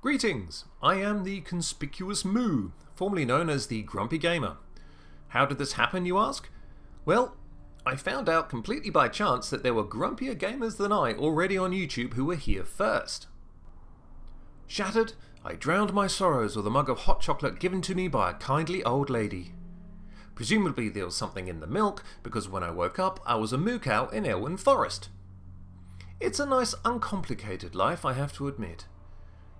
Greetings, I am the Conspicuous Moo, formerly known as the Grumpy Gamer. How did this happen, you ask? Well, I found out completely by chance that there were grumpier gamers than I already on YouTube who were here first. Shattered, I drowned my sorrows with a mug of hot chocolate given to me by a kindly old lady. Presumably there was something in the milk, because when I woke up I was a moo cow in Elwyn Forest. It's a nice uncomplicated life, I have to admit.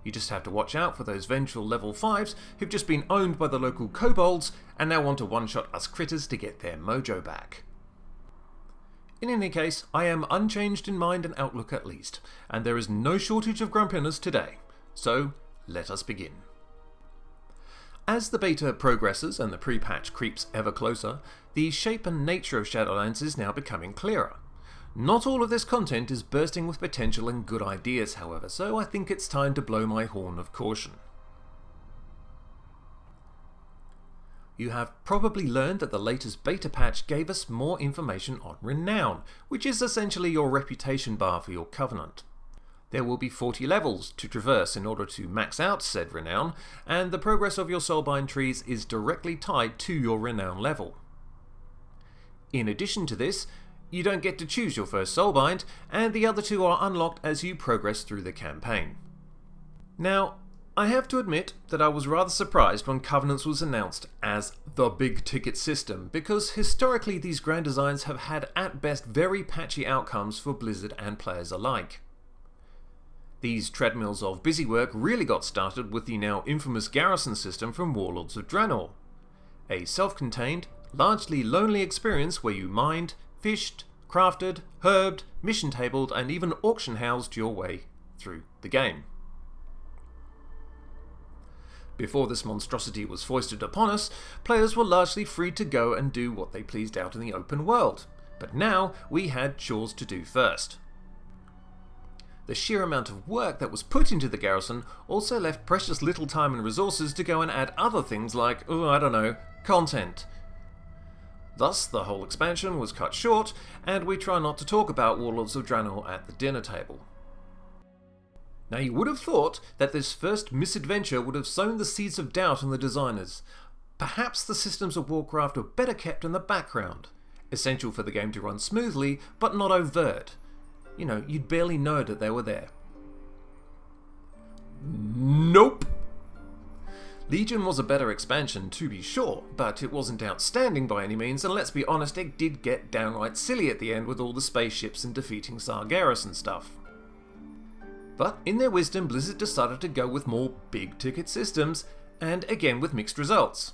You just have to watch out for those vengeful level 5s who've just been owned by the local kobolds and now want to one-shot us critters to get their mojo back. In any case, I am unchanged in mind and outlook at least, and there is no shortage of grumpiness today. So, let us begin. As the beta progresses and the pre-patch creeps ever closer, the shape and nature of Shadowlands is now becoming clearer. Not all of this content is bursting with potential and good ideas, however, so I think it's time to blow my horn of caution. You have probably learned that the latest beta patch gave us more information on Renown, which is essentially your reputation bar for your Covenant. There will be 40 levels to traverse in order to max out said Renown, and the progress of your Soulbind trees is directly tied to your Renown level. In addition to this, you don't get to choose your first Soulbind, and the other two are unlocked as you progress through the campaign. Now, I have to admit that I was rather surprised when Covenants was announced as the big ticket system, because historically these grand designs have had at best very patchy outcomes for Blizzard and players alike. These treadmills of busy work really got started with the now infamous Garrison system from Warlords of Draenor, a self-contained, largely lonely experience where you mined, fished, crafted, herbed, mission tabled, and even auction housed your way through the game. Before this monstrosity was foisted upon us, players were largely free to go and do what they pleased out in the open world, but now we had chores to do first. The sheer amount of work that was put into the garrison also left precious little time and resources to go and add other things like, content. Thus, the whole expansion was cut short, and we try not to talk about Warlords of Draenor at the dinner table. Now you would have thought that this first misadventure would have sown the seeds of doubt in the designers. Perhaps the systems of Warcraft were better kept in the background, essential for the game to run smoothly, but not overt. You'd barely know that they were there. Nope! Legion was a better expansion, to be sure, but it wasn't outstanding by any means, and let's be honest, it did get downright silly at the end with all the spaceships and defeating Sargeras and stuff. But in their wisdom, Blizzard decided to go with more big-ticket systems, and again with mixed results.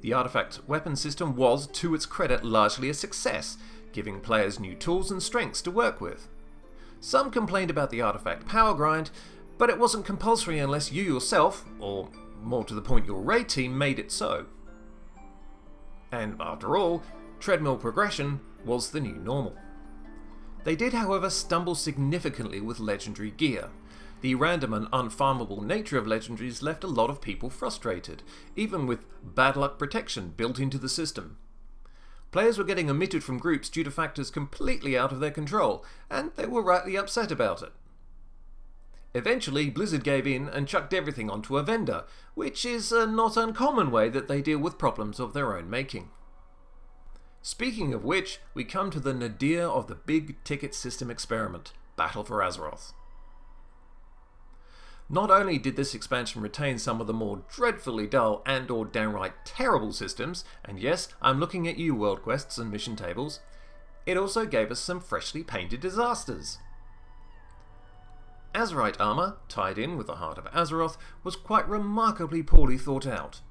The artifact weapon system was, to its credit, largely a success, giving players new tools and strengths to work with. Some complained about the artifact power grind, but it wasn't compulsory unless you yourself, or more to the point your raid team, made it so. And after all, treadmill progression was the new normal. They did, however, stumble significantly with legendary gear. The random and unfarmable nature of legendaries left a lot of people frustrated, even with bad luck protection built into the system. Players were getting omitted from groups due to factors completely out of their control, and they were rightly upset about it. Eventually, Blizzard gave in and chucked everything onto a vendor, which is a not uncommon way that they deal with problems of their own making. Speaking of which, we come to the nadir of the big ticket system experiment, Battle for Azeroth. Not only did this expansion retain some of the more dreadfully dull and or downright terrible systems, and yes, I'm looking at you world quests and mission tables, it also gave us some freshly painted disasters. Azerite Armor, tied in with the heart of Azeroth, was quite remarkably poorly thought out.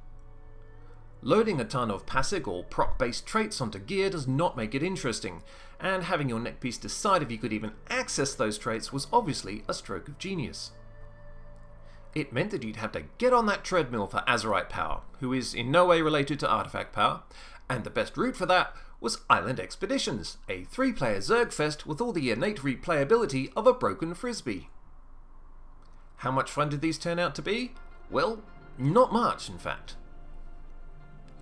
Loading a ton of passive or proc-based traits onto gear does not make it interesting, and having your neckpiece decide if you could even access those traits was obviously a stroke of genius. It meant that you'd have to get on that treadmill for Azerite power, who is in no way related to artifact power, and the best route for that was Island Expeditions, a 3-player Zergfest with all the innate replayability of a broken frisbee. How much fun did these turn out to be? Well, not much, in fact.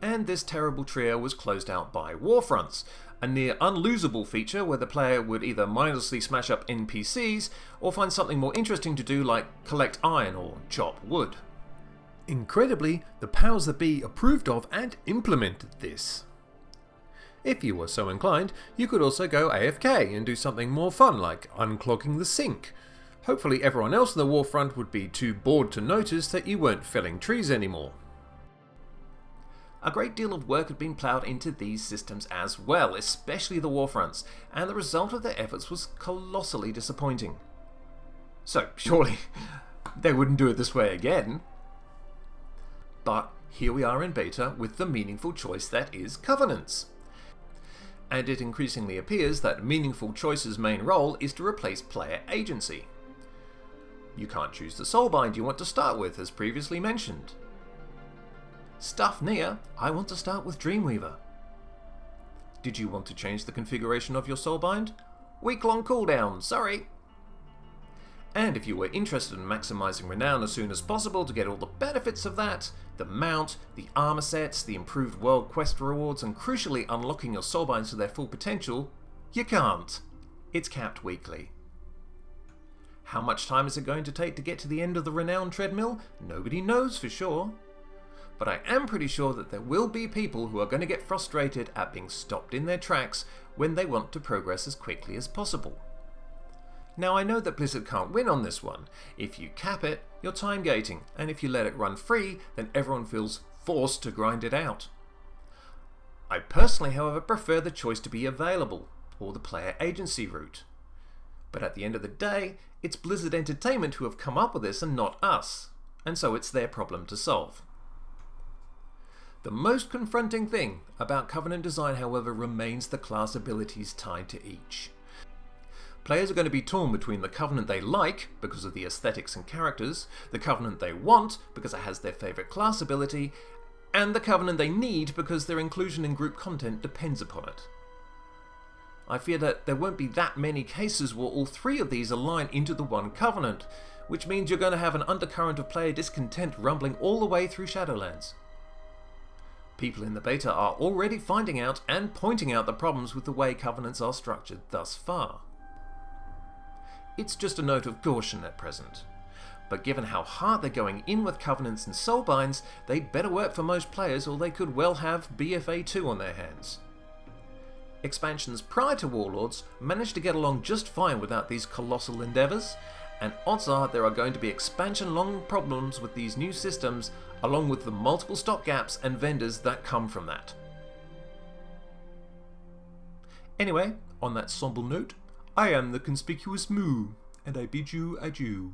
and this terrible trio was closed out by Warfronts, a near unlosable feature where the player would either mindlessly smash up NPCs or find something more interesting to do like collect iron or chop wood. Incredibly, the powers that be approved of and implemented this. If you were so inclined, you could also go AFK and do something more fun like unclogging the sink. Hopefully everyone else in the Warfront would be too bored to notice that you weren't felling trees anymore. A great deal of work had been ploughed into these systems as well, especially the Warfronts, and the result of their efforts was colossally disappointing. So, surely, they wouldn't do it this way again. But here we are in beta with the meaningful choice that is Covenants. And it increasingly appears that Meaningful Choice's main role is to replace player agency. You can't choose the soulbind you want to start with, as previously mentioned. Stuff near, I want to start with Dreamweaver. Did you want to change the configuration of your soulbind? Week-long cooldown, sorry! And if you were interested in maximising renown as soon as possible to get all the benefits of that, the mount, the armor sets, the improved world quest rewards, and crucially unlocking your soulbinds to their full potential, you can't. It's capped weekly. How much time is it going to take to get to the end of the renown treadmill? Nobody knows for sure. But I am pretty sure that there will be people who are going to get frustrated at being stopped in their tracks when they want to progress as quickly as possible. Now I know that Blizzard can't win on this one. If you cap it, you're time gating, and if you let it run free, then everyone feels forced to grind it out. I personally, however, prefer the choice to be available, or the player agency route. But at the end of the day, it's Blizzard Entertainment who have come up with this and not us, and so it's their problem to solve. The most confronting thing about Covenant design, however, remains the class abilities tied to each. Players are going to be torn between the Covenant they like, because of the aesthetics and characters, the Covenant they want, because it has their favourite class ability, and the Covenant they need because their inclusion in group content depends upon it. I fear that there won't be that many cases where all three of these align into the one Covenant, which means you're going to have an undercurrent of player discontent rumbling all the way through Shadowlands. People in the beta are already finding out and pointing out the problems with the way Covenants are structured thus far. It's just a note of caution at present, but given how hard they're going in with Covenants and Soulbinds, they'd better work for most players or they could well have BFA 2 on their hands. Expansions prior to Warlords managed to get along just fine without these colossal endeavours, and odds are there are going to be expansion-long problems with these new systems, along with the multiple stopgaps and vendors that come from that. Anyway, on that sombre note, I am the Conspicuous Moo, and I bid you adieu.